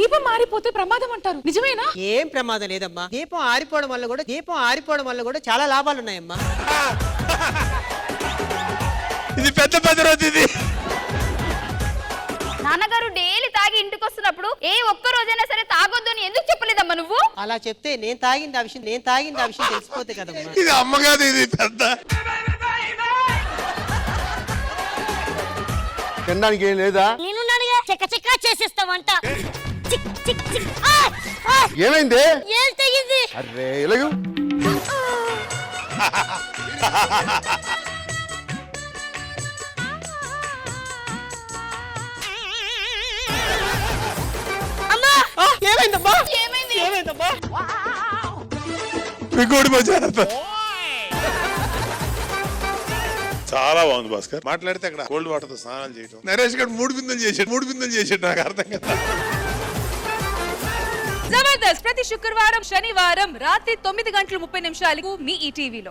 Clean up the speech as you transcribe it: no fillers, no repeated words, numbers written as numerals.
దీపం మారిపోతే ప్రమాదం అంటారు, నిజమేనా? ఏం ప్రమాదం లేదమ్మా. దీపం ఆరిపోవడం వల్ల కూడా చాలా లాభాలు ఉన్నాయమ్మా. ఇది పెద్ద రోజు ఇది. నాన్నగారు డైలీ తాగి ఇంటికి వస్తున్నప్పుడు ఏ ఒక్క రోజైనా సరే తాగొద్దు అని ఎందుకు చెప్పలేదమ్మా నువ్వు? అలా చెప్తే నేను తాగింది ఆ విషయం తెలిసిపోతే కదమ్మా. ఇది అమ్మ కాదు, ఇది పెద్ద. తినడానికి ఏం లేదా? నేను చెక్క చెక్క చేసేస్తావంట. ఏమైంది? ఏం తెగింది? అరే ఇలాగ ఏమైందమ్మా? ఇంకోటి మధ్య చాలా బాగుంది భాస్కర్. మాట్లాడితే అక్కడ కోల్డ్ వాటర్ తో స్నానాలు చేయడం. నరేష్ గారు 3 బిందెలు చేసాడు. నాకు అర్థం కదా. జబర్దస్త్ ప్రతి శుక్రవారం శనివారం రాత్రి 9:30 మీ ఈటీవీలో.